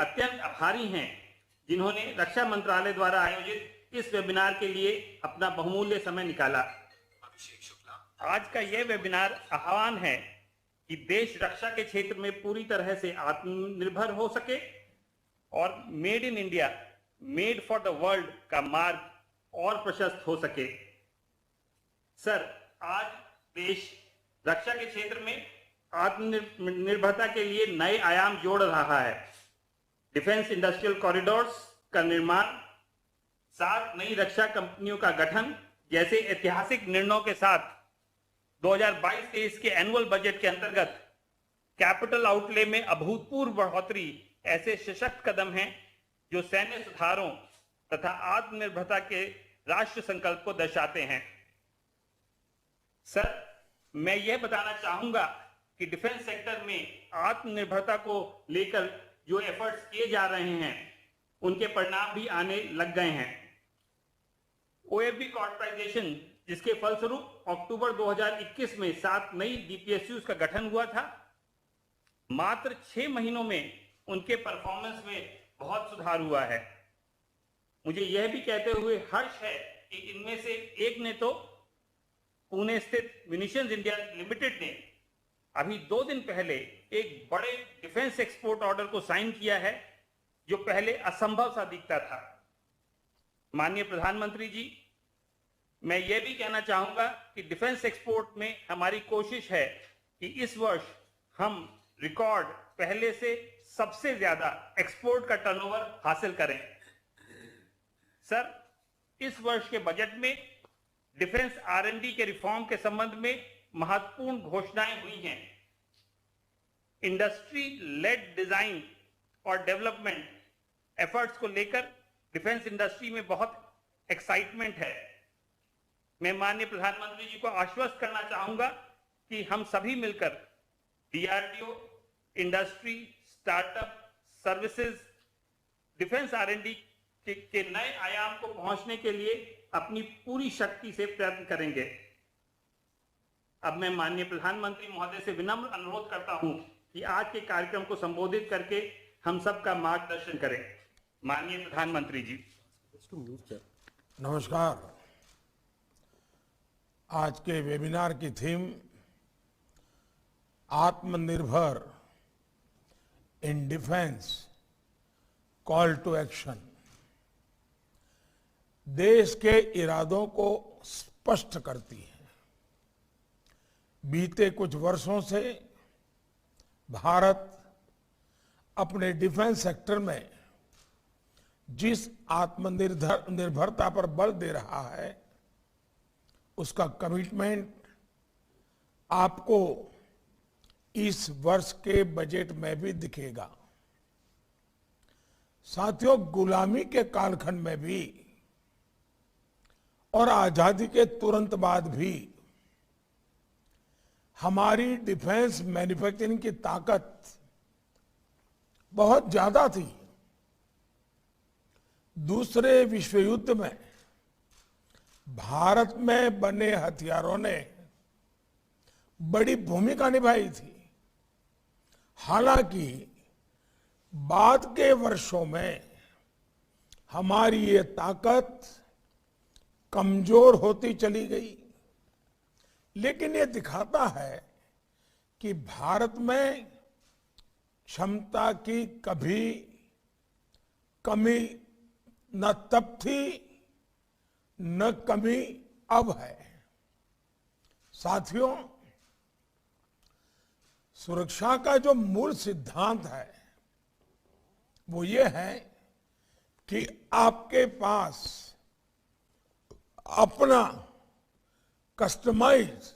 अत्यंत आभारी हैं जिन्होंने रक्षा मंत्रालय द्वारा आयोजित इस वेबिनार के लिए अपना बहुमूल्य समय निकाला। आज का यह वेबिनार आह्वान है कि देश रक्षा के क्षेत्र में पूरी तरह से आत्मनिर्भर हो सके और made in India, made for the world का मार्ग और प्रशस्त हो सके। सर, आज देश रक्षा के क्षेत्र में आत्मनिर्भरता के लिए नए आयाम जोड़ रहा है। डिफेंस इंडस्ट्रियल कॉरिडोर्स का निर्माण, 7 नई रक्षा कंपनियों का गठन जैसे ऐतिहासिक निर्णयों के साथ 2022-23 के एनुअल बजट के अंतर्गत कैपिटल आउटले में अभूतपूर्व बढ़ोतरी ऐसे सशक्त कदम हैं जो सैन्य सुधारों तथा आत्मनिर्भरता के राष्ट्र संकल्प को दर्शाते हैं। सर, मैं यह बताना चाहूंगा कि डिफेंस सेक्टर में आत्मनिर्भरता को लेकर जो एफर्ट्स किए जा रहे हैं उनके परिणाम भी आने लग गए हैं। ओएफबी कॉर्पोरेटाइजेशन, जिसके फलस्वरूप अक्टूबर 2021 में 7 नई डीपीएसयूज का गठन हुआ था, मात्र 6 महीनों में उनके परफॉर्मेंस में बहुत सुधार हुआ है। मुझे यह भी कहते हुए हर्ष है कि इनमें से एक ने तो पुणे स्थित म्यूनिशंस इंडिया लिमिटेड ने अभी 2 दिन पहले एक बड़े डिफेंस एक्सपोर्ट ऑर्डर को साइन किया है जो पहले असंभव सा दिखता था। माननीय प्रधानमंत्री जी, मैं यह भी कहना चाहूंगा कि डिफेंस एक्सपोर्ट में हमारी कोशिश है कि इस वर्ष हम रिकॉर्ड पहले से सबसे ज्यादा एक्सपोर्ट का टर्नओवर हासिल करें। सर, इस वर्ष के बजट में डिफेंस R&D के रिफॉर्म के संबंध में महत्वपूर्ण घोषणाएं हुई हैं। इंडस्ट्री लेड डिजाइन और डेवलपमेंट एफर्ट्स को लेकर डिफेंस इंडस्ट्री में बहुत एक्साइटमेंट है। मैं माननीय प्रधानमंत्री जी को आश्वस्त करना चाहूंगा कि हम सभी मिलकर DRDO, industry, startup, services, defence R&D के नए आयाम को पहुंचने के लिए अपनी पूरी शक्ति से प्रयत्न करेंगे। अब मैं माननीय प्रधानमंत्री महोदय से विनम्र अनुरोध करता हूं कि आज के कार्यक्रम को संबोधित करके हम सबका मार्गदर्शन करें। माननीय प्रधानमंत्री जी। नमस्कार। आज के वेबिनार की थीम आत्मनिर्भर in defence, call to action. देश के इरादों को स्पष्ट करती है। बीते कुछ वर्षों से भारत अपने डिफेंस सेक्टर में जिस आत्मनिर्भरता पर बल दे रहा है उसका कमिटमेंट आपको इस वर्ष के बजट में भी दिखेगा। साथियों, गुलामी के कालखंड में भी और आजादी के तुरंत बाद भी हमारी डिफेंस मैन्युफैक्चरिंग की ताकत बहुत ज्यादा थी। दूसरे विश्व युद्ध में भारत में बने हथियारों ने बड़ी भूमिका निभाई थी। हालांकि बाद के वर्षों में हमारी ये ताकत कमजोर होती चली गई, लेकिन ये दिखाता है कि भारत में क्षमता की कभी कमी न तब थी न कमी अब है। साथियों, सुरक्षा का जो मूल सिद्धांत है वो ये है कि आपके पास अपना कस्टमाइज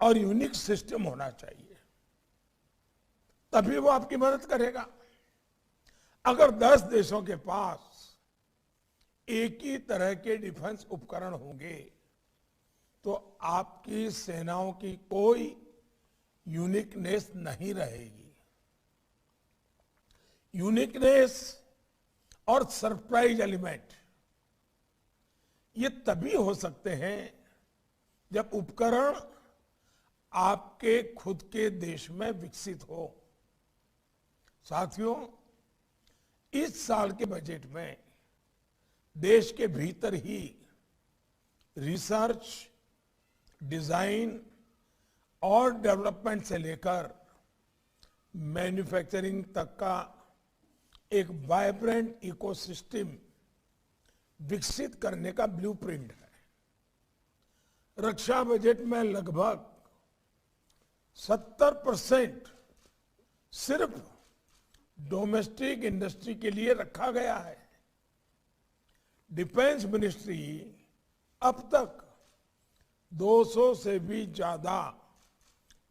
और यूनिक सिस्टम होना चाहिए, तभी वो आपकी मदद करेगा। अगर 10 देशों के पास एक ही तरह के डिफेंस उपकरण होंगे तो आपकी सेनाओं की कोई यूनिकनेस नहीं रहेगी। यूनिकनेस और सरप्राइज एलिमेंट ये तभी हो सकते हैं जब उपकरण आपके खुद के देश में विकसित हो। साथियों, इस साल के बजट में देश के भीतर ही रिसर्च, डिजाइन और डेवलपमेंट से लेकर मैन्युफैक्चरिंग तक का एक वाइब्रेंट इकोसिस्टम विकसित करने का ब्लूप्रिंट है। रक्षा बजट में लगभग 70% सिर्फ डोमेस्टिक इंडस्ट्री के लिए रखा गया है। डिफेंस मिनिस्ट्री अब तक 200 से भी ज्यादा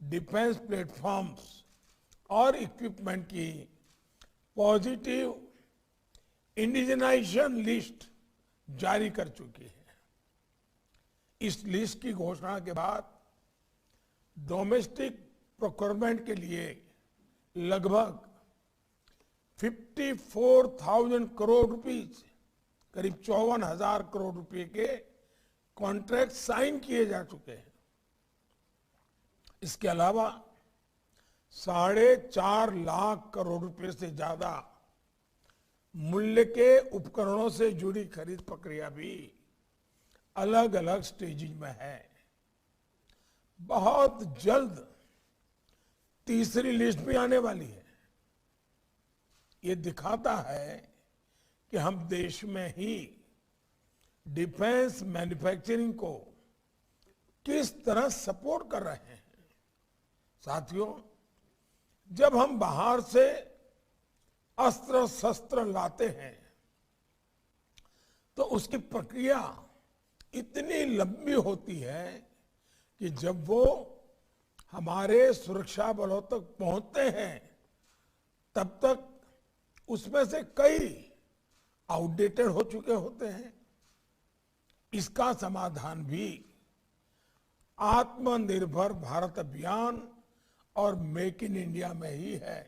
डिफेंस प्लेटफॉर्म्स और इक्विपमेंट की पॉजिटिव इंडिजनाइजेशन लिस्ट जारी कर चुकी है। इस लिस्ट की घोषणा के बाद डोमेस्टिक प्रोक्योरमेंट के लिए लगभग 54,000 करोड़ रुपीस, करीब 54,000 करोड़ रुपए के कॉन्ट्रैक्ट साइन किए जा चुके हैं। इसके अलावा 4.5 लाख करोड़ रुपए से ज्यादा मूल्य के उपकरणों से जुड़ी खरीद प्रक्रिया भी अलग अलग स्टेजेज में है। बहुत जल्द तीसरी लिस्ट भी आने वाली है। ये दिखाता है कि हम देश में ही डिफेंस मैन्युफैक्चरिंग को किस तरह सपोर्ट कर रहे हैं। साथियों, जब हम बाहर से अस्त्र शस्त्र लाते हैं तो उसकी प्रक्रिया इतनी लंबी होती है कि जब वो हमारे सुरक्षा बलों तक पहुंचते हैं तब तक उसमें से कई आउटडेटेड हो चुके होते हैं। इसका समाधान भी आत्मनिर्भर भारत अभियान और मेक इन इंडिया में ही है।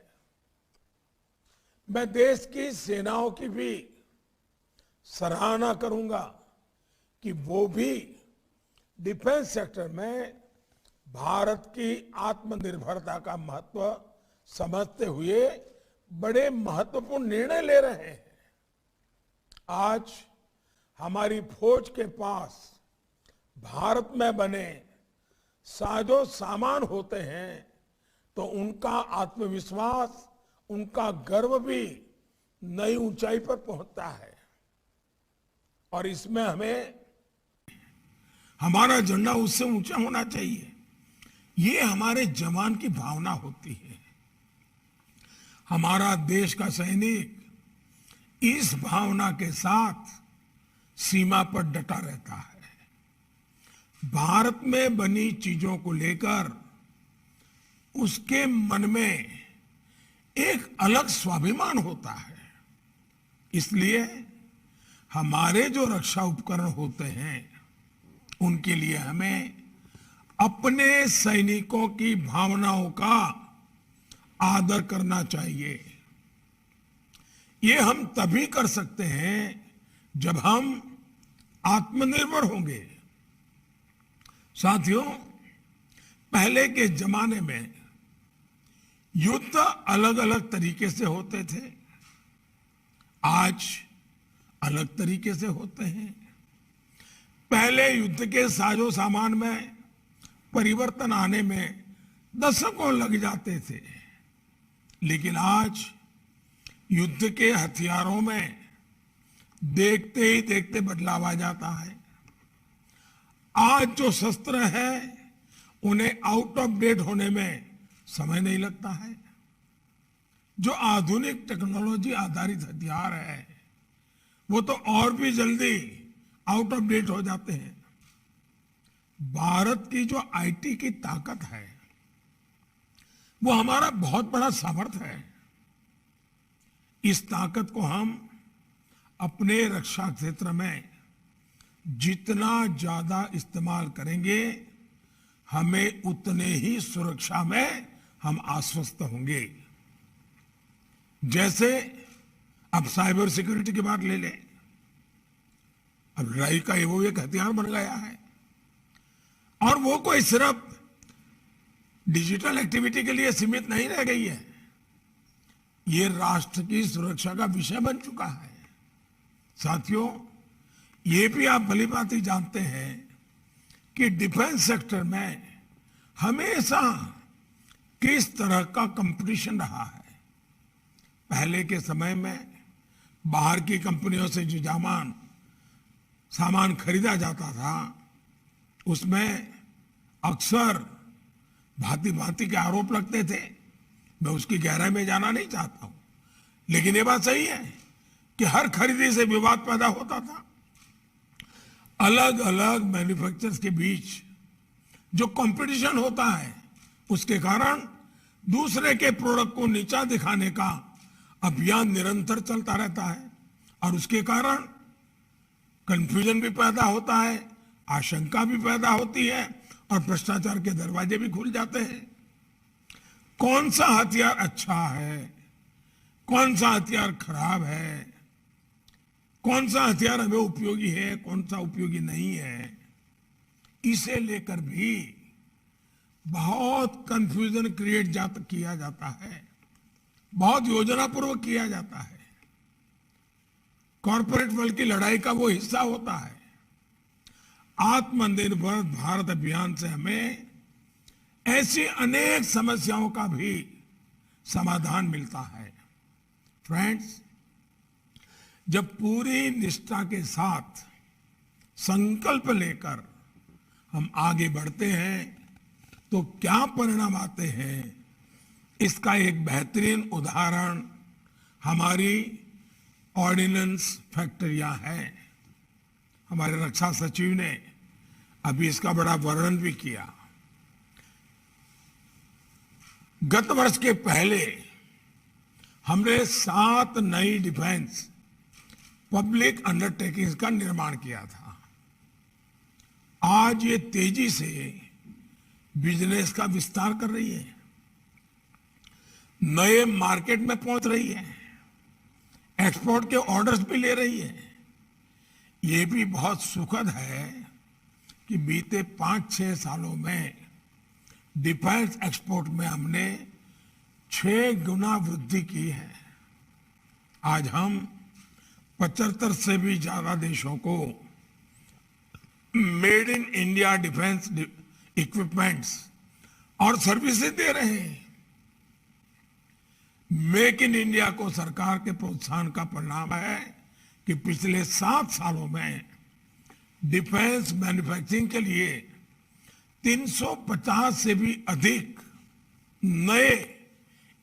मैं देश की सेनाओं की भी सराहना करूंगा कि वो भी डिफेंस सेक्टर में भारत की आत्मनिर्भरता का महत्व समझते हुए बड़े महत्वपूर्ण निर्णय ले रहे हैं। आज हमारी फौज के पास भारत में बने साजो सामान होते हैं तो उनका आत्मविश्वास, उनका गर्व भी नई ऊंचाई पर पहुंचता है। और इसमें हमारा झंडा उससे ऊंचा होना चाहिए। ये हमारे जवान की भावना होती है। हमारा देश का सैनिक इस भावना के साथ सीमा पर डटा रहता है। भारत में बनी चीजों को लेकर उसके मन में एक अलग स्वाभिमान होता है। इसलिए हमारे जो रक्षा उपकरण होते हैं उनके लिए हमें अपने सैनिकों की भावनाओं का आदर करना चाहिए। ये हम तभी कर सकते हैं जब हम आत्मनिर्भर होंगे। साथियों, पहले के जमाने में युद्ध अलग अलग तरीके से होते थे, आज अलग तरीके से होते हैं। पहले युद्ध के साजो सामान में परिवर्तन आने में दशकों लग जाते थे, लेकिन आज युद्ध के हथियारों में देखते ही देखते बदलाव आ जाता है। आज जो शस्त्र है उन्हें आउट ऑफ डेट होने में समय नहीं लगता है। जो आधुनिक टेक्नोलॉजी आधारित हथियार है वो तो और भी जल्दी आउट ऑफ डेट हो जाते हैं। भारत की जो आईटी की ताकत है वो हमारा बहुत बड़ा सामर्थ्य है। इस ताकत को हम अपने रक्षा क्षेत्र में जितना ज्यादा इस्तेमाल करेंगे हमें उतने ही सुरक्षा में हम आश्वस्त होंगे। जैसे अब साइबर सिक्योरिटी की बात ले लें, अब लड़ाई का वो एक हथियार बन गया है और वो कोई सिर्फ डिजिटल एक्टिविटी के लिए सीमित नहीं रह गई है। ये राष्ट्र की सुरक्षा का विषय बन चुका है। साथियों, ये भी आप भलीभांति जानते हैं कि डिफेंस सेक्टर में हमेशा किस तरह का कंपटीशन रहा है। पहले के समय में बाहर की कंपनियों से जो सामान खरीदा जाता था, उसमें अक्सर भांति भांति के आरोप लगते थे। मैं उसकी गहराई में जाना नहीं चाहता हूं, लेकिन ये बात सही है कि हर खरीदी से विवाद पैदा होता था। अलग अलग मैन्युफैक्चरर्स के बीच जो कंपटीशन होता है, उसके कारण दूसरे के प्रोडक्ट को नीचा दिखाने का अभियान निरंतर चलता रहता है और उसके कारण कंफ्यूजन भी पैदा होता है, आशंका भी पैदा होती है और भ्रष्टाचार के दरवाजे भी खुल जाते हैं। कौन सा हथियार अच्छा है, कौन सा हथियार खराब है, कौन सा हथियार हमें उपयोगी है, कौन सा उपयोगी नहीं है, इसे लेकर भी बहुत कंफ्यूजन किया जाता है, बहुत योजनापूर्वक किया जाता है। कॉरपोरेट वर्ल्ड की लड़ाई का वो हिस्सा होता है। आत्मनिर्भर भारत अभियान से हमें ऐसी अनेक समस्याओं का भी समाधान मिलता है। फ्रेंड्स, जब पूरी निष्ठा के साथ संकल्प लेकर हम आगे बढ़ते हैं तो क्या परिणाम आते हैं, इसका एक बेहतरीन उदाहरण हमारी ऑर्डिनेंस फैक्ट्रियां हैं। हमारे रक्षा सचिव ने अभी इसका बड़ा वर्णन भी किया। गत वर्ष के पहले हमने 7 नई डिफेंस पब्लिक अंडरटेकिंग्स का निर्माण किया था। आज ये तेजी से बिजनेस का विस्तार कर रही है, नए मार्केट में पहुंच रही है, एक्सपोर्ट के ऑर्डर्स भी ले रही है। ये भी बहुत सुखद है कि बीते 5-6 सालों में डिफेंस एक्सपोर्ट में हमने 6 गुना वृद्धि की है। आज हम 75 से भी ज्यादा देशों को made in India defence equipments और सर्विसेज दे रहे हैं। मेक इन इंडिया को सरकार के प्रोत्साहन का परिणाम है कि पिछले 7 सालों में डिफेंस मैन्युफैक्चरिंग के लिए 350 से भी अधिक नए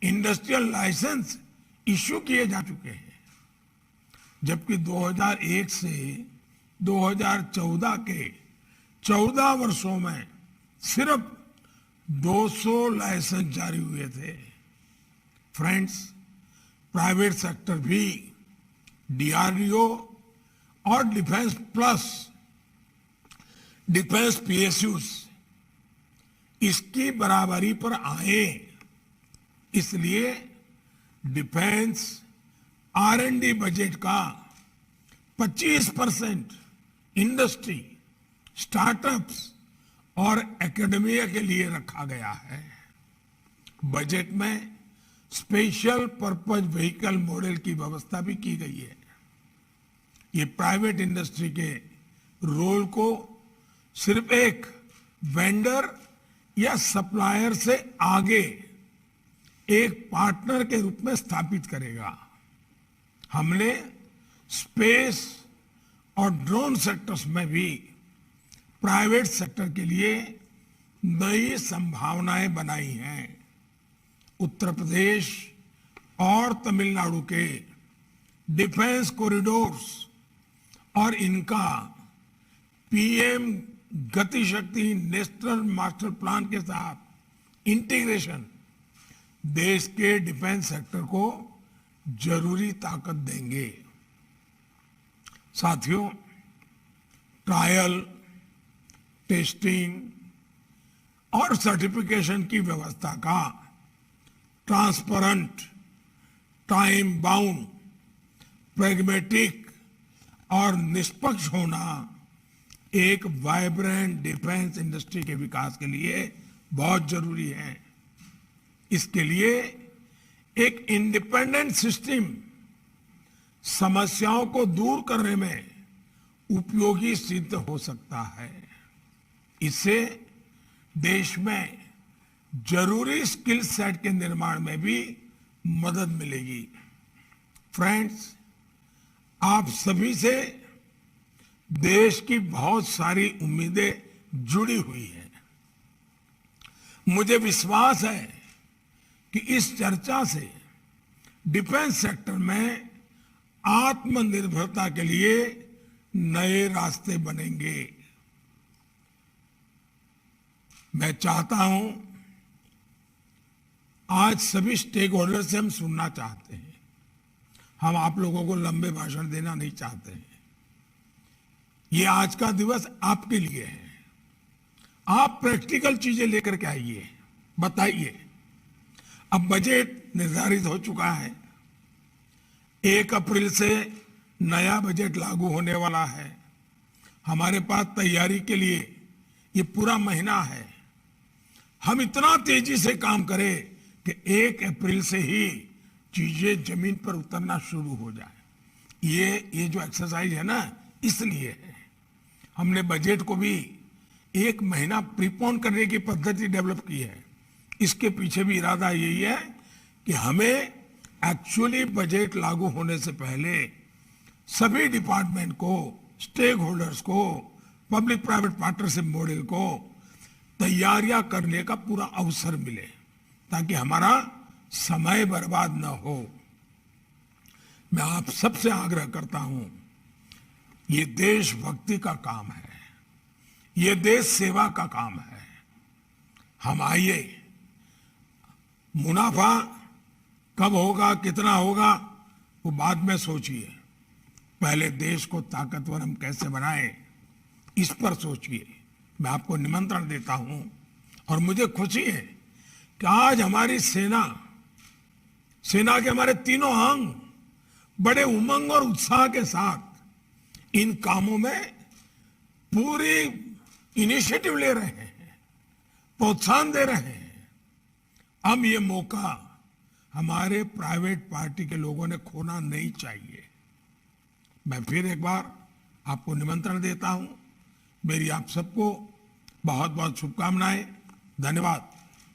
इंडस्ट्रियल लाइसेंस इश्यू किए जा चुके हैं, जबकि 2001 से 2014 के 14 वर्षों में सिर्फ 200 लाइसेंस जारी हुए थे। फ्रेंड्स, प्राइवेट सेक्टर भी डीआरडीओ और डिफेंस प्लस डिफेंस पीएसयूज इसकी बराबरी पर आए, इसलिए डिफेंस आर&डी बजट का 25% इंडस्ट्री, स्टार्टअप्स और एकेडमिया के लिए रखा गया है। बजट में स्पेशल पर्पज व्हीकल मॉडल की व्यवस्था भी की गई है। ये प्राइवेट इंडस्ट्री के रोल को सिर्फ एक वेंडर या सप्लायर से आगे एक पार्टनर के रूप में स्थापित करेगा। हमने स्पेस और ड्रोन सेक्टर्स में भी प्राइवेट सेक्टर के लिए नई संभावनाएं बनाई हैं। उत्तर प्रदेश और तमिलनाडु के डिफेंस कॉरिडोर्स और इनका पीएम गति शक्ति नेशनल मास्टर प्लान के साथ इंटीग्रेशन देश के डिफेंस सेक्टर को जरूरी ताकत देंगे। साथियों, ट्रायल, टेस्टिंग और सर्टिफिकेशन की व्यवस्था का ट्रांसपेरेंट, टाइम बाउंड, प्रैग्मेटिक और निष्पक्ष होना एक वाइब्रेंट डिफेंस इंडस्ट्री के विकास के लिए बहुत जरूरी है। इसके लिए एक इंडिपेंडेंट सिस्टम समस्याओं को दूर करने में उपयोगी सिद्ध हो सकता है। इससे देश में जरूरी स्किल सेट के निर्माण में भी मदद मिलेगी। फ्रेंड्स, आप सभी से देश की बहुत सारी उम्मीदें जुड़ी हुई हैं। मुझे विश्वास है कि इस चर्चा से डिफेंस सेक्टर में आत्मनिर्भरता के लिए नए रास्ते बनेंगे। मैं चाहता हूं, आज सभी स्टेक होल्डर से हम सुनना चाहते हैं। हम आप लोगों को लंबे भाषण देना नहीं चाहते हैं। ये आज का दिवस आपके लिए है। आप प्रैक्टिकल चीजें लेकर के आइए, बताइए। अब बजट निर्धारित हो चुका है। 1 अप्रैल से नया बजट लागू होने वाला है। हमारे पास तैयारी के लिए ये पूरा महीना है। हम इतना तेजी से काम करें कि 1 अप्रैल से ही चीजें जमीन पर उतरना शुरू हो जाए। ये जो एक्सरसाइज है ना, इसलिए है। हमने बजट को भी 1 महीना प्रीपोन करने की पद्धति डेवलप की है। इसके पीछे भी इरादा यही है कि हमें एक्चुअली बजट लागू होने से पहले सभी डिपार्टमेंट को, स्टेक होल्डर्स को, पब्लिक प्राइवेट पार्टनरशिप मॉडल को तैयारियां करने का पूरा अवसर मिले, ताकि हमारा समय बर्बाद न हो। मैं आप सबसे आग्रह करता हूं, ये देशभक्ति का काम है, ये देश सेवा का काम है। हम आइए, मुनाफा कब होगा, कितना होगा, वो बाद में सोचिए। पहले देश को ताकतवर हम कैसे बनाएं, इस पर सोचिए। मैं आपको निमंत्रण देता हूं और मुझे खुशी है कि आज हमारी सेना के हमारे तीनों अंग बड़े उमंग और उत्साह के साथ इन कामों में पूरी इनिशिएटिव ले रहे हैं, प्रोत्साहन दे रहे हैं। हम ये मौका हमारे प्राइवेट पार्टी के लोगों ने खोना नहीं चाहिए। मैं फिर एक बार आपको निमंत्रण देता हूं। मेरी आप सबको बहुत बहुत शुभकामनाएं। धन्यवाद।